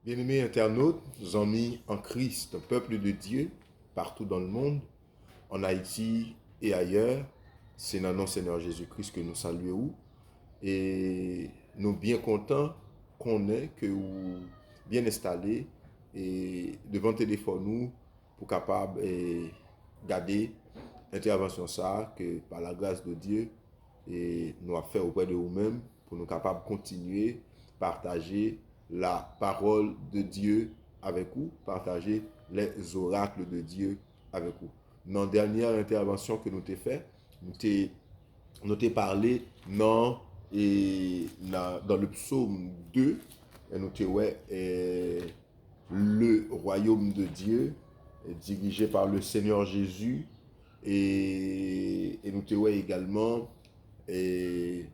Bien-aimés internautes, amis en Christ, peuple de Dieu, partout dans le monde, en Haïti et ailleurs, c'est dans nom Seigneur Jésus-Christ que nous saluons et nous bien contents qu'on est, que vous bien installés et devant le téléphone nous pour capable garder l'intervention ça que par la grâce de Dieu et nous avons fait auprès de vous-mêmes pour nous capables de continuer partager la parole de Dieu avec vous, partager les oracles de Dieu avec vous. Dans la dernière intervention que nous t'ai fait, nous t'ai parlé dans le psaume 2, et nous t'ai ouais, le royaume de Dieu dirigé par le Seigneur Jésus et nous t'ai ouais, également et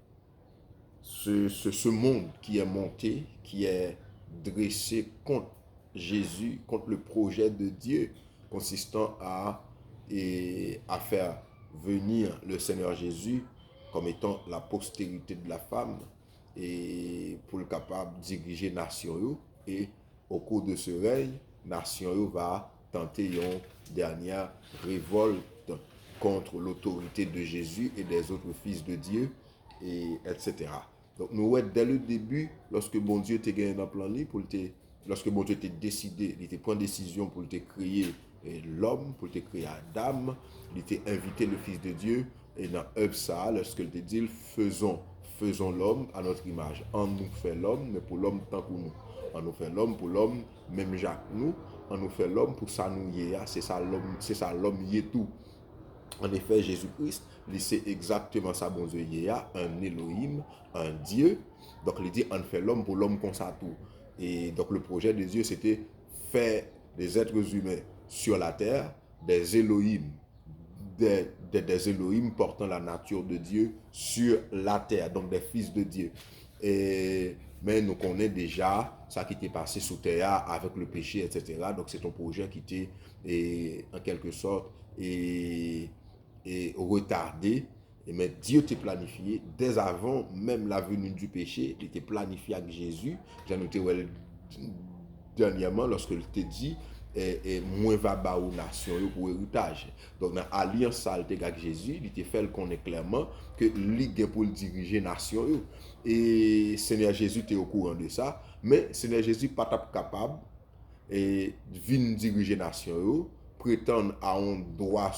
ce monde qui est monté, qui est dressé contre Jésus, contre le projet de Dieu, consistant à faire venir le Seigneur Jésus comme étant la postérité de la femme et pour le capable de diriger nation et au cours de ce règne, nation va tenter une dernière révolte contre l'autorité de Jésus et des autres fils de Dieu, et etc. Donc nous, ouais, dès le début, lorsque bon Dieu t'a gagné un plan pour lorsque bon Dieu t'a décidé, il t'a pris une décision pour te créer l'homme, pour te créer Adam, il t'a invité le Fils de Dieu, et dans ça, lorsqu'il t'a dit, faisons l'homme à notre image. On nous fait l'homme, mais pour l'homme tant que nous. On nous fait l'homme pour l'homme, même Jacques nous. On nous fait l'homme pour ça nous y est. C'est ça l'homme y est tout. En effet, Jésus-Christ, c'est exactement ça, bon Dieu, il y a un Elohim, un Dieu. Donc, il dit, on fait l'homme pour l'homme comme ça tout. Et donc, le projet de Dieu, c'était faire des êtres humains sur la terre, des Elohim, des Elohim portant la nature de Dieu sur la terre, donc des fils de Dieu. Mais nous connaissons déjà ça qui était passé sous terre avec le péché, etc. Donc, c'est un projet qui était, en quelque sorte, et retardé. Mais Dieu t'a planifié dès avant même la venue du péché. Il était planifié avec Jésus. J'ai noté dernièrement lorsqu'il t'a dit moins va ba ou nation pour héritage. Donc dans l'alliance avec Jésus, il t'a fait connaître clairement que lui pour diriger nation et Seigneur Jésus était au courant de ça, mais Seigneur Jésus pas capable et vin diriger nation prétendre à un droit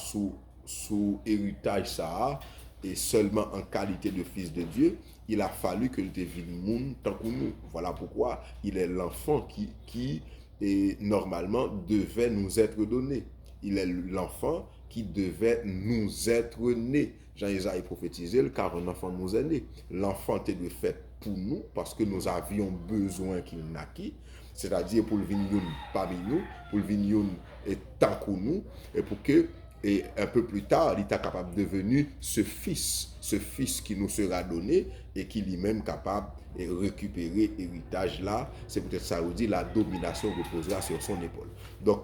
sous héritage ça et seulement en qualité de fils de Dieu, il a fallu que le devienne monde tant que nous. Voilà pourquoi il est l'enfant qui et normalement devait nous être donné. Il est l'enfant qui devait nous être né. Jean-Isaïe prophétisé, car un enfant nous est né. L'enfant était de fait pour nous, parce que nous avions besoin qu'il naquit, c'est-à-dire pour le vignon parmi nous, pour le vignon et tant que nous, et pour que et un peu plus tard, il est capable de devenir ce fils qui nous sera donné et qui lui-même capable de récupérer l'héritage là. C'est peut-être ça vous dit, la domination reposera sur son épaule. Donc,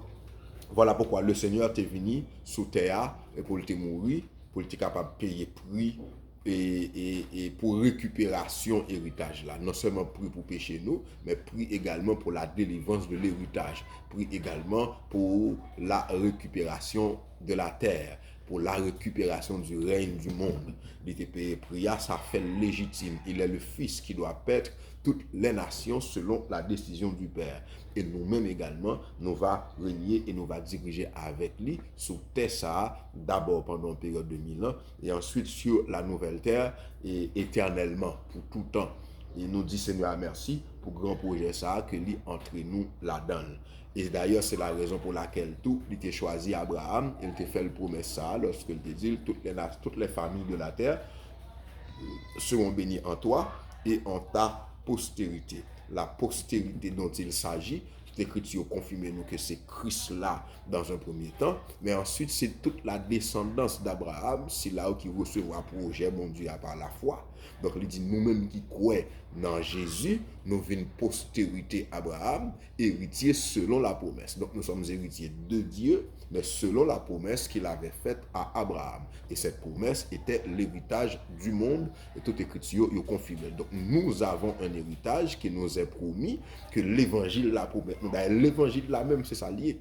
voilà pourquoi le Seigneur est venu sous terre et pour te mourir, pour être capable de payer prix et pour récupération héritage là. Non seulement prix pour pécher nous, mais prix également pour la délivrance de l'héritage. Prix également pour la récupération de la terre, pour la récupération du règne du monde. Il était payé prix, ça fait légitime. Il est le Fils qui doit paître toutes les nations selon la décision du Père. Et nous-mêmes également, nous va régner et nous va diriger avec lui sur terre ça, d'abord pendant une période de 1000 ans, et ensuite sur la nouvelle terre, et éternellement, pour tout temps. Et nous dit Seigneur merci pour grand projet ça, que lui entre nous là-dedans. Et d'ailleurs, c'est la raison pour laquelle tout, il était choisi Abraham, il était fait le promesse ça, lorsqu'il te dit, toutes les familles de la terre seront bénies en toi et en ta postérité. La postérité dont il s'agit, l'Écriture confirme nous que c'est Christ là dans un premier temps, mais ensuite c'est toute la descendance d'Abraham, c'est là où qui recevra projet mon Dieu par la foi. Donc il dit nous-mêmes qui croyons dans Jésus, nous venons postérité Abraham, héritiers selon la promesse. Donc nous sommes héritiers de Dieu, mais selon la promesse qu'il avait faite à Abraham. Et cette promesse était l'héritage du monde, et toute écriture le confirme. Donc nous avons un héritage qui nous nous est promis, que l'évangile la promet. L'évangile là même, c'est ça lié.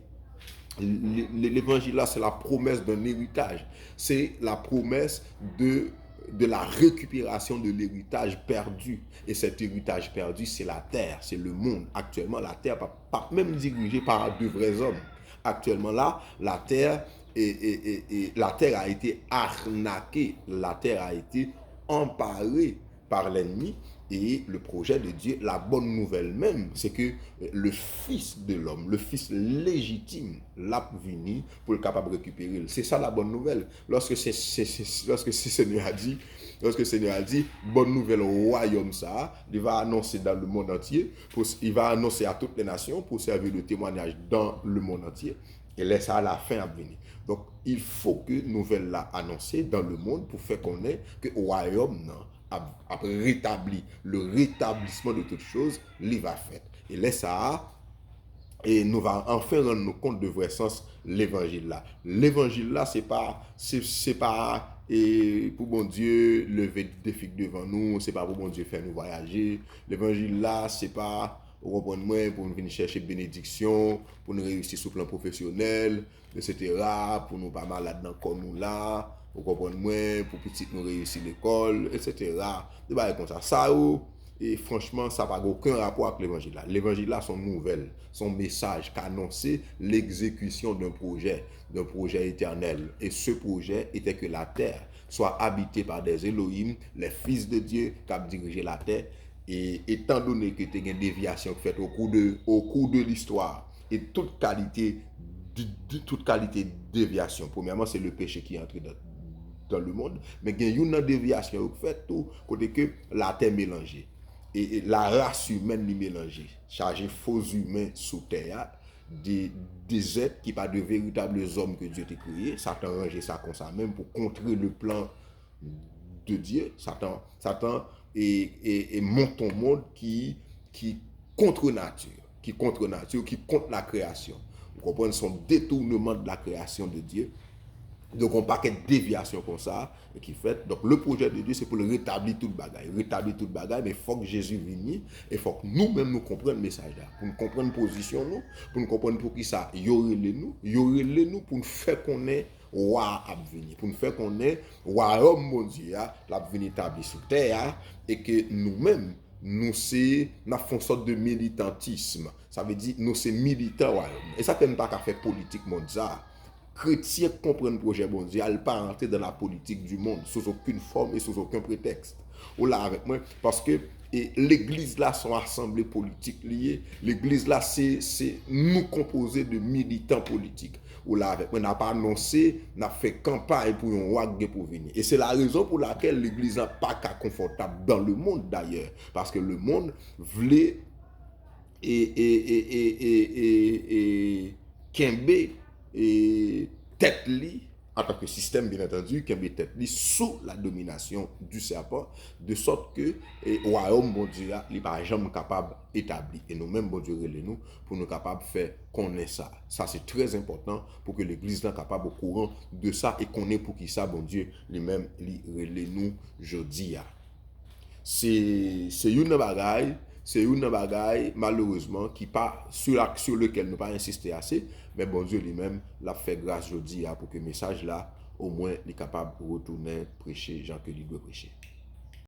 L'évangile là, c'est la promesse d'un héritage. C'est la promesse de la récupération de l'héritage perdu. Et cet héritage perdu, c'est la terre, c'est le monde. Actuellement, la terre, pas même dirigée par de vrais hommes. Actuellement là, la terre, la terre a été arnaquée, la terre a été emparée par l'ennemi. Et le projet de Dieu, la bonne nouvelle même, c'est que le Fils de l'homme, le Fils légitime, l'a venu pour le capable de récupérer. C'est ça la bonne nouvelle. Lorsque le Seigneur a dit, bonne nouvelle au royaume ça, il va annoncer dans le monde entier, il va annoncer à toutes les nations pour servir de témoignage dans le monde entier. Et laisse à la fin à venir. Donc, il faut que nouvelle là annoncée dans le monde pour faire connaître que le royaume a rétabli le rétablissement de toutes choses, il va faire. Et laisse ça, et nous va enfin rendre nous compte de vrai sens l'évangile là. L'évangile là, c'est pas et pour bon Dieu lever des défis devant nous, c'est pas pour bon Dieu faire nous voyager. L'évangile là, c'est pas pour nous venir chercher bénédiction, pour nous réussir sur le plan professionnel, etc. Pour nous pas malade dans comme nous là, pour comprendre moins, pour petit nous réussir l'école, etc. Des bails comme ça. Ça, et franchement, ça n'a aucun rapport avec l'évangile là. L'évangile là, son nouvelle, son message qu'annoncer l'exécution d'un projet éternel. Et ce projet était que la terre soit habitée par des Elohim, les fils de Dieu qui ont dirigé la terre. Et étant donné que tu as une déviation faite au cours de l'histoire, et toute qualité de déviation, premièrement, c'est le péché qui est entré dans le monde, mais il y a une déviation faite tout côté que la terre mélangée. Et la race humaine est mélangée, chargée faux humains sous terre, des êtres qui pas de véritables hommes que Dieu t'a créés. Satan a rangé ça comme ça, même pour contrer le plan de Dieu. Satan et monte un monde qui contre nature, qui contre la création. Vous comprenez, son détournement de la création de Dieu. Donc, on paquet de déviation comme ça, qui fait. Donc, le projet de Dieu, c'est pour le rétablir tout le bagage. Rétablir tout le bagage, mais il faut que Jésus vienne, et il faut que nous-mêmes nous comprenions le message là. Pour nous comprendre la position, nous, pour nous comprendre pour qui ça, y aurait nous, pour nous faire qu'on est roi à venir, pour nous faire qu'on est royaume mondial, la venir établi sur terre, et que nous-mêmes, nous c'est une sorte de militantisme. Ça veut dire, nous c'est militants royaume. Et ça ne peut pas faire politique mondiale. Chrétiens comprennent le projet mondial, pas entrer dans la politique du monde, sous aucune forme et sous aucun prétexte. Ou là avec moi, parce que l'église là sont assemblées politiques liées. L'église là, c'est nous composés de militants politiques. Ou là avec moi, n'a pas annoncé, n'a fait campagne pour un roi pour venir. Et c'est la raison pour laquelle l'église n'a pas qu'à confortable dans le monde d'ailleurs. Parce que le monde voulait Kembe et tête li en tant que système bien entendu Kembe tête li sous la domination du serpent de sorte que le royaume bon Dieu n'est pas jamais capable d'établir et nous-mêmes bon Dieu relève nous pour nous capables de faire connaître ça c'est très important pour que l'église soit capable au courant de ça et qu'on ait pour qui ça bon Dieu lui-même lui relève nous jeudi c'est une bagaille. C'est une bagaille, malheureusement, qui pas sur lequel nous pas insister assez, mais bon Dieu lui-même l'a fait grâce aujourd'hui pour que le message là, au moins, est capable de retourner prêcher Jean que lui doit prêcher.